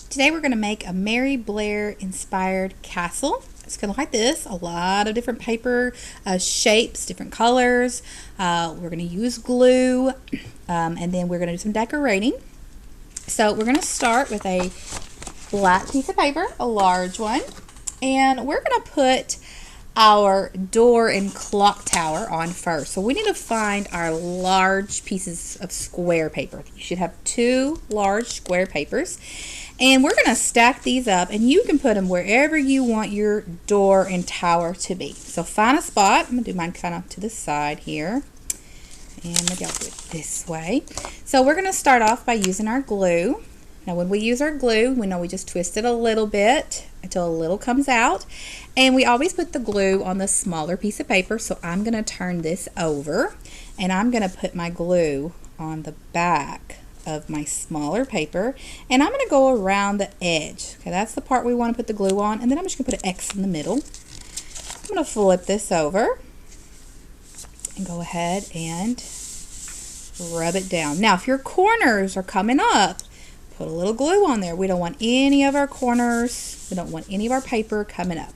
Today we're going to make a Mary Blair inspired castle. It's going to look like this, a lot of different paper shapes, different colors. We're going to use glue and then we're going to do some decorating. So we're going to start with a black piece of paper, a large one, and we're going to put our door and clock tower on first. So we need to find our large pieces of square paper. You should have 2 large square papers. And we're going to stack these up, and you can put them wherever you want your door and tower to be. So find a spot. I'm going to do mine kind of to the side here. And maybe I'll do it this way. So we're going to start off by using our glue. Now when we use our glue, we know we just twist it a little bit until a little comes out. And we always put the glue on the smaller piece of paper. So I'm going to turn this over, and I'm going to put my glue on the back of my smaller paper, and I'm going to go around the edge. Okay, that's the part we want to put the glue on, and then I'm just going to put an X in the middle. I'm going to flip this over and go ahead and rub it down. Now if your corners are coming up, put a little glue on there. We don't want any of our corners, we don't want any of our paper coming up.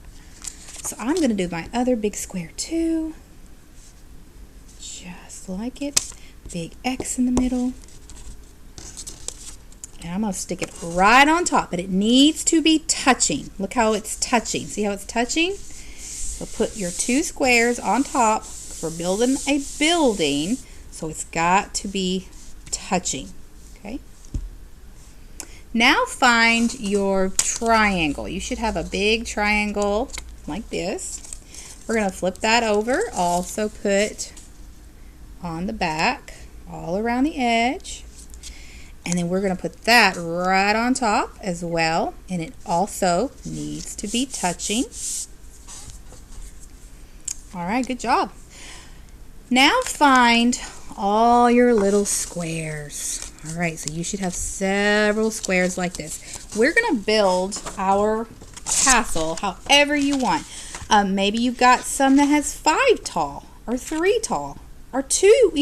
So I'm going to do my other big square too, just like it. Big X in the middle. And I'm going to stick it right on top, but it needs to be touching. Look how it's touching. See how it's touching? So put your 2 squares on top. We're building a building, so it's got to be touching. Okay. Now find your triangle. You should have a big triangle like this. We're going to flip that over. Also put on the back, all around the edge. And then we're going to put that right on top as well. And it also needs to be touching. All right, good job. Now find all your little squares. All right, so you should have several squares like this. We're going to build our castle however you want. Maybe you've got some that has 5 tall or 3 tall or 2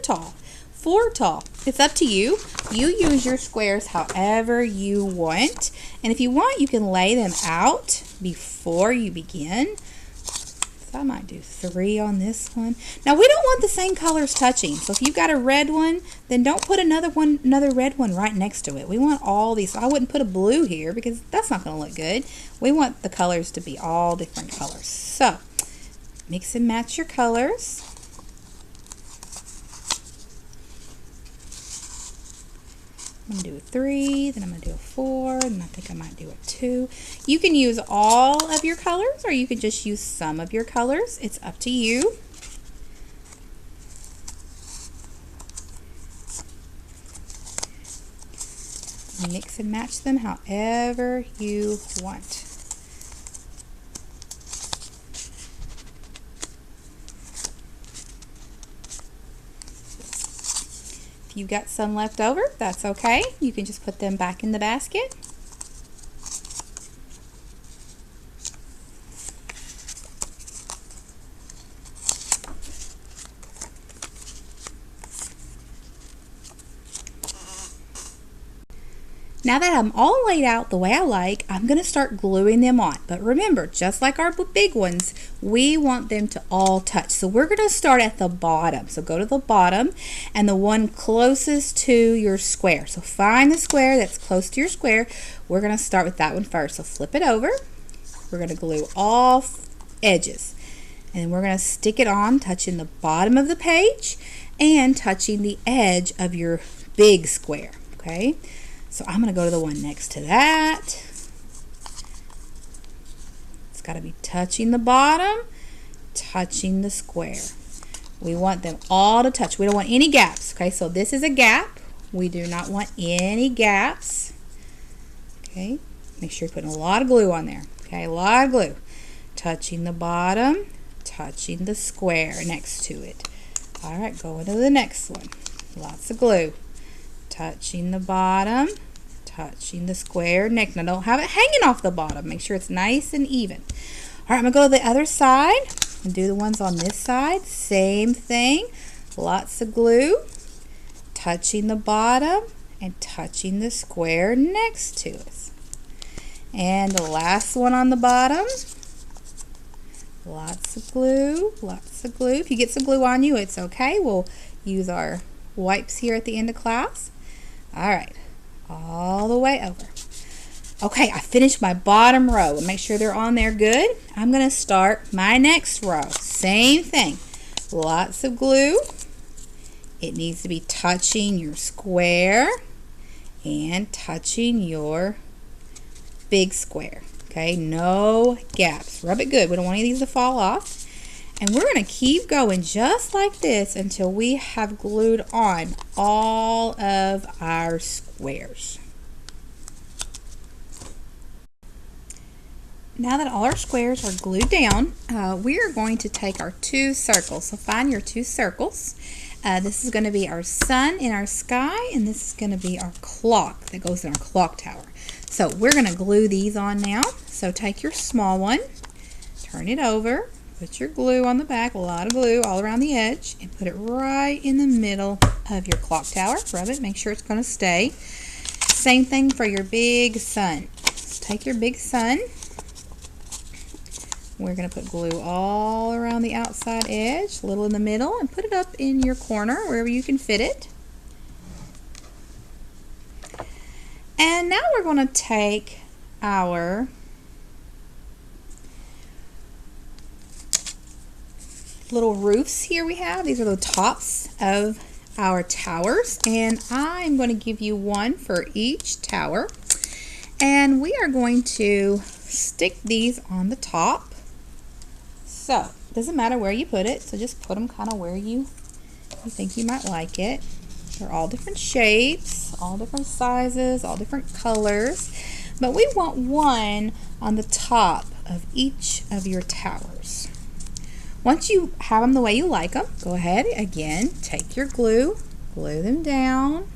tall. 4 tall. It's up to you. You use your squares however you want. And if you want, you can lay them out before you begin. So I might do 3 on this one. Now we don't want the same colors touching. So if you've got a red one, then don't put another red one right next to it. We want all these. So I wouldn't put a blue here because that's not going to look good. We want the colors to be all different colors. So mix and match your colors. I'm going to do a 3, then I'm going to do a 4, and I think I might do a 2. You can use all of your colors, or you can just use some of your colors. It's up to you. Mix and match them however you want. If you've got some left over, that's okay. You can just put them back in the basket. Now that I'm all laid out the way I like, I'm going to start gluing them on. But remember, just like our big ones, we want them to all touch. So we're going to start at the bottom. So go to the bottom and the one closest to your square. So find the square that's close to your square. We're going to start with that one first. So flip it over. We're going to glue all edges. And then we're going to stick it on, touching the bottom of the page and touching the edge of your big square. Okay. So I'm going to go to the one next to that. It's got to be touching the bottom, touching the square. We want them all to touch. We don't want any gaps. Okay, so this is a gap. We do not want any gaps. Okay, make sure you're putting a lot of glue on there. Okay, a lot of glue. Touching the bottom, touching the square next to it. All right, going to the next one. Lots of glue. Touching the bottom, touching the square next. Now don't have it hanging off the bottom. Make sure it's nice and even. All right, I'm going to go to the other side and do the ones on this side. Same thing. Lots of glue. Touching the bottom and touching the square next to us. And the last one on the bottom. Lots of glue, lots of glue. If you get some glue on you, it's okay. We'll use our wipes here at the end of class. All right, all the way over. Okay, I finished my bottom row. Make sure they're on there good. I'm going to start my next row. Same thing. Lots of glue. It needs to be touching your square and touching your big square. Okay, no gaps. Rub it good. We don't want any of these to fall off. And we're going to keep going just like this until we have glued on all of our squares. Now that all our squares are glued down, we are going to take our two circles. So find your two circles. This is going to be our sun in our sky, and this is going to be our clock that goes in our clock tower. So we're going to glue these on now. So take your small one, turn it over, put your glue on the back, a lot of glue all around the edge, and put it right in the middle of your clock tower. Rub it, make sure it's going to stay. Same thing for your big sun. So take your big sun. We're going to put glue all around the outside edge, a little in the middle, and put it up in your corner wherever you can fit it. And now we're going to take our little roofs here we have. These are the tops of our towers, and I'm going to give you one for each tower. And we are going to stick these on the top. So, it doesn't matter where you put it, so just put them kind of where you think you might like it. They're all different shapes, all different sizes, all different colors, but we want one on the top of each of your towers. Once you have them the way you like them, go ahead again, take your glue, glue them down.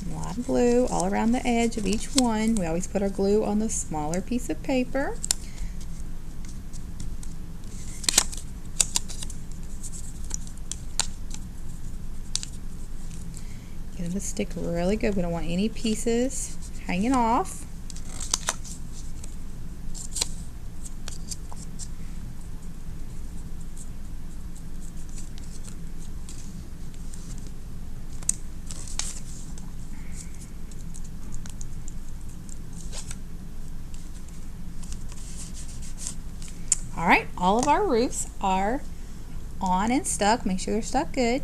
A lot of glue all around the edge of each one. We always put our glue on the smaller piece of paper. Get them to stick really good. We don't want any pieces hanging off. All right, all of our roofs are on and stuck. Make sure they're stuck good.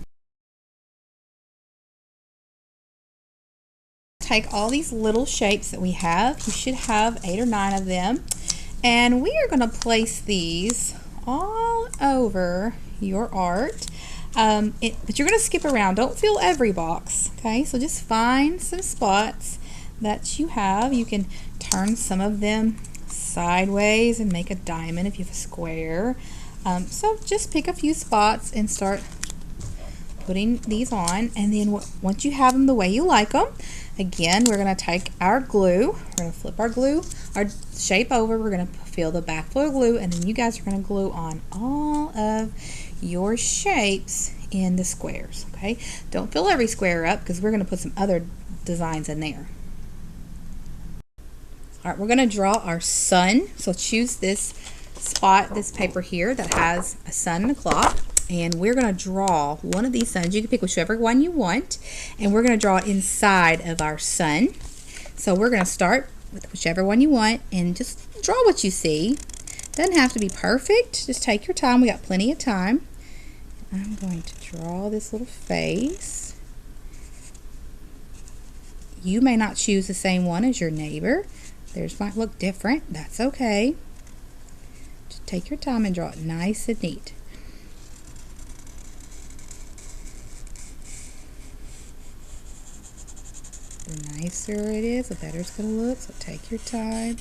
Take all these little shapes that we have. You should have 8 or 9 of them. And we are going to place these all over your art. But you're going to skip around. Don't fill every box. Okay, so just find some spots that you have. You can turn some of them sideways and make a diamond if you have a square. So just pick a few spots and start putting these on, and then once you have them the way you like them, again we're going to take our glue, we're going to flip our glue, our shape over, we're going to fill the back full of glue, and then you guys are going to glue on all of your shapes in the squares. Okay, don't fill every square up because we're going to put some other designs in there. Alright, we're going to draw our sun. So choose this spot, this paper here that has a sun and a clock, and we're going to draw one of these suns. You can pick whichever one you want, and we're going to draw it inside of our sun. So we're going to start with whichever one you want and just draw what you see. Doesn't have to be perfect, just take your time. We got plenty of time. I'm going to draw this little face. You may not choose the same one as your neighbor. Theirs might look different. That's okay. Just take your time and draw it nice and neat. The nicer it is, the better it's going to look. So take your time.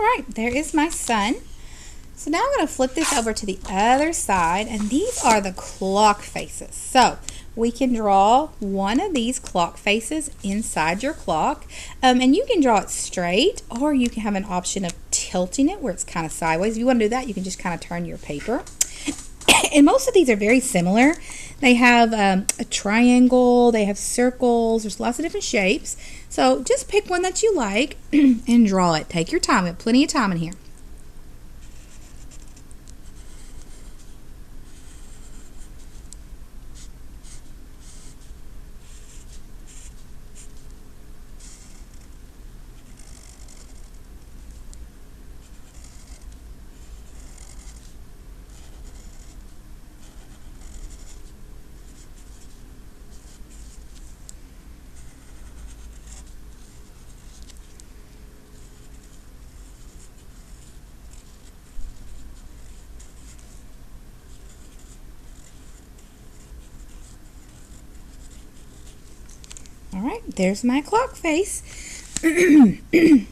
right, there is my sun. So now I'm going to flip this over to the other side, and these are the clock faces. So we can draw one of these clock faces inside your clock, and you can draw it straight, or you can have an option of tilting it where it's kind of sideways. If you want to do that, you can just kind of turn your paper. And most of these are very similar. They have a triangle, they have circles, there's lots of different shapes. So just pick one that you like and draw it. Take your time, we have plenty of time in here. All right, there's my clock face. Okay,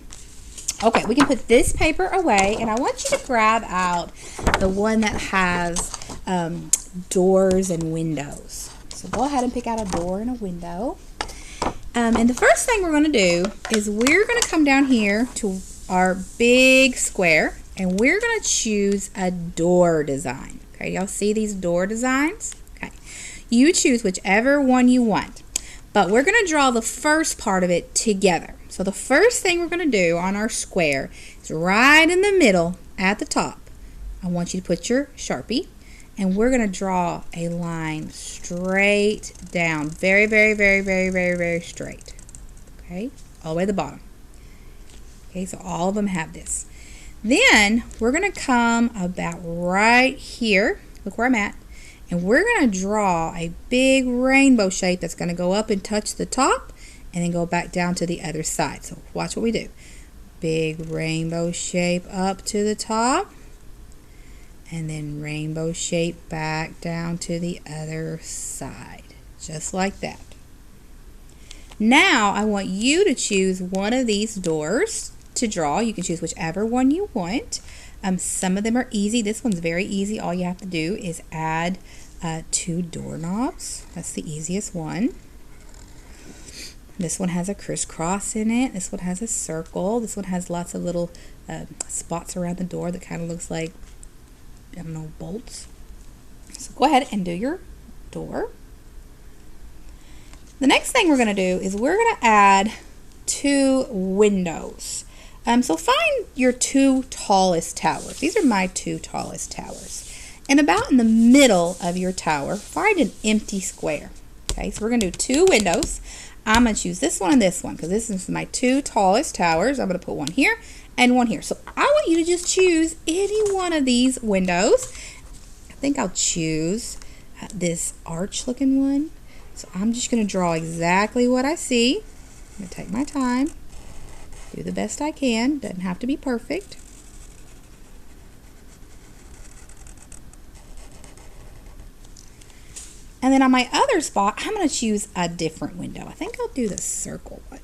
we can put this paper away, and I want you to grab out the one that has doors and windows. So go ahead and pick out a door and a window. And the first thing we're going to do is we're going to come down here to our big square, and we're going to choose a door design. Okay, y'all see these door designs? Okay, you choose whichever one you want. But we're going to draw the first part of it together. So the first thing we're going to do on our square is right in the middle at the top. I want you to put your Sharpie, and we're going to draw a line straight down. Very, very, very, very, very, very straight. Okay, all the way to the bottom. Okay, so all of them have this. Then we're going to come about right here. Look where I'm at. And we're going to draw a big rainbow shape that's going to go up and touch the top and then go back down to the other side. So watch what we do. Big rainbow shape up to the top, and then rainbow shape back down to the other side. Just like that. Now I want you to choose one of these doors to draw. You can choose whichever one you want. Some of them are easy. This one's very easy. All you have to do is add 2 doorknobs. That's the easiest one. This one has a crisscross in it. This one has a circle. This one has lots of little spots around the door that kind of looks like, I don't know, bolts. So go ahead and do your door. The next thing we're going to do is we're going to add 2 windows. So find your 2 tallest towers. These are my 2 tallest towers. And about in the middle of your tower, find an empty square. Okay, so we're going to do 2 windows. I'm going to choose this one and this one because this is my 2 tallest towers. I'm going to put one here and one here. So I want you to just choose any one of these windows. I think I'll choose this arch looking one. So I'm just going to draw exactly what I see. I'm going to take my time. Do the best I can. Doesn't have to be perfect. And then on my other spot, I'm going to choose a different window. I think I'll do the circle one.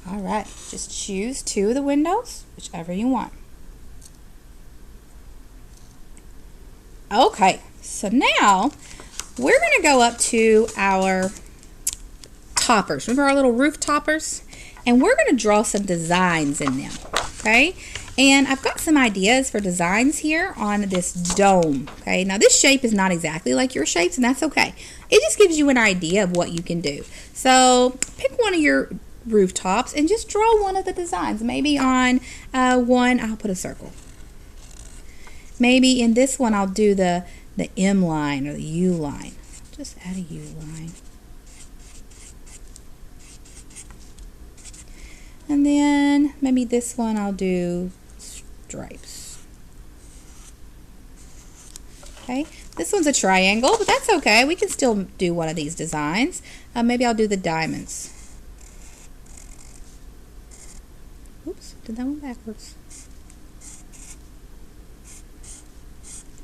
All right, just choose 2 of the windows, whichever you want. Okay, so now we're going to go up to our toppers. Remember our little roof toppers? And we're going to draw some designs in them, okay? And I've got some ideas for designs here on this dome, okay? Now this shape is not exactly like your shapes, and that's okay. It just gives you an idea of what you can do. So pick one of your rooftops and just draw one of the designs. Maybe on one, I'll put a circle. Maybe in this one, I'll do the M line or the U line. Just add a U line. And then maybe this one I'll do stripes. Okay, this one's a triangle, but that's okay. We can still do one of these designs. Maybe I'll do the diamonds. Oops, did that one backwards.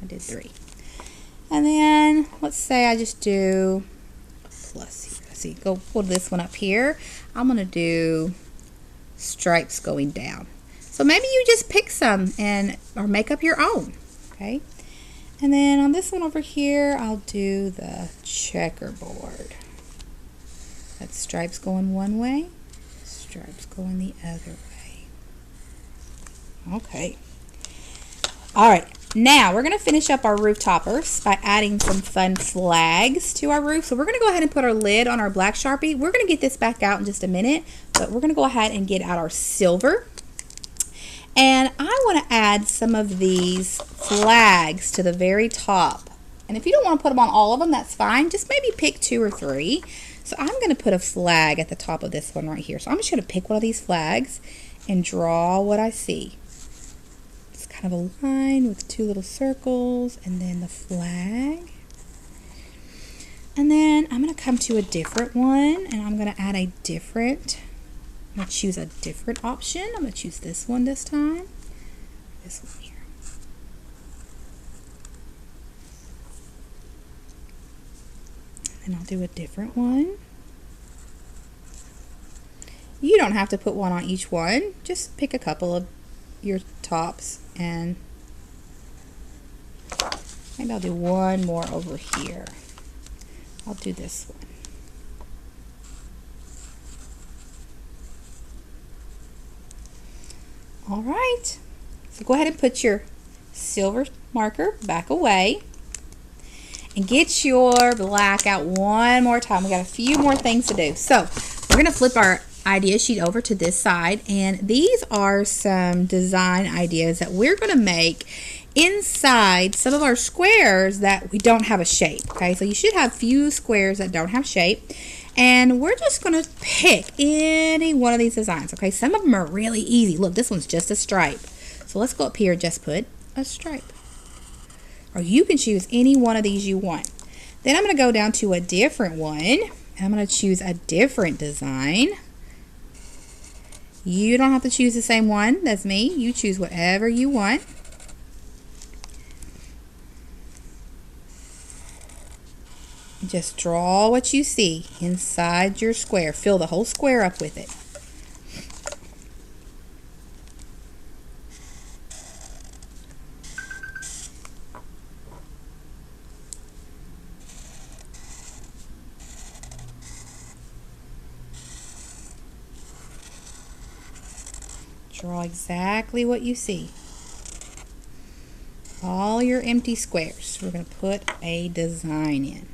I did 3. And then let's say I just do plus here. Let's see, go pull this one up here. I'm going to do stripes going down. So maybe you just pick some or make up your own. Okay. And then on this one over here, I'll do the checkerboard. That's stripes going one way, stripes going the other way. Okay. All right. Now we're going to finish up our roof toppers by adding some fun flags to our roof. So we're going to go ahead and put our lid on our black Sharpie. We're going to get this back out in just a minute, but we're going to go ahead and get out our silver. And I want to add some of these flags to the very top. And if you don't want to put them on all of them, that's fine. Just maybe pick 2 or 3. So I'm going to put a flag at the top of this one right here. So I'm just going to pick one of these flags and draw what I see. It's kind of a line with 2 little circles and then the flag. And then I'm going to come to a different one and I'm going to add a different, I'm going to choose a different option. I'm going to choose this one this time. This one here. And I'll do a different one. You don't have to put one on each one. Just pick a couple of your tops and maybe I'll do one more over here. I'll do this one. All right, so go ahead and put your silver marker back away and get your black out one more time. We got a few more things to do. So we're gonna flip our idea sheet over to this side, and these are some design ideas that we're gonna make inside some of our squares that we don't have a shape. Okay, so you should have few squares that don't have shape. And we're just going to pick any one of these designs, okay? Some of them are really easy. Look, this one's just a stripe. So let's go up here and just put a stripe. Or you can choose any one of these you want. Then I'm going to go down to a different one. And I'm going to choose a different design. You don't have to choose the same one. That's me. You choose whatever you want. Just draw what you see inside your square. Fill the whole square up with it. Draw exactly what you see. All your empty squares. We're going to put a design in.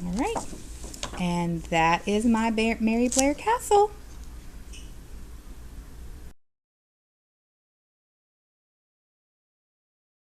All right, and that is my Mary Blair Castle.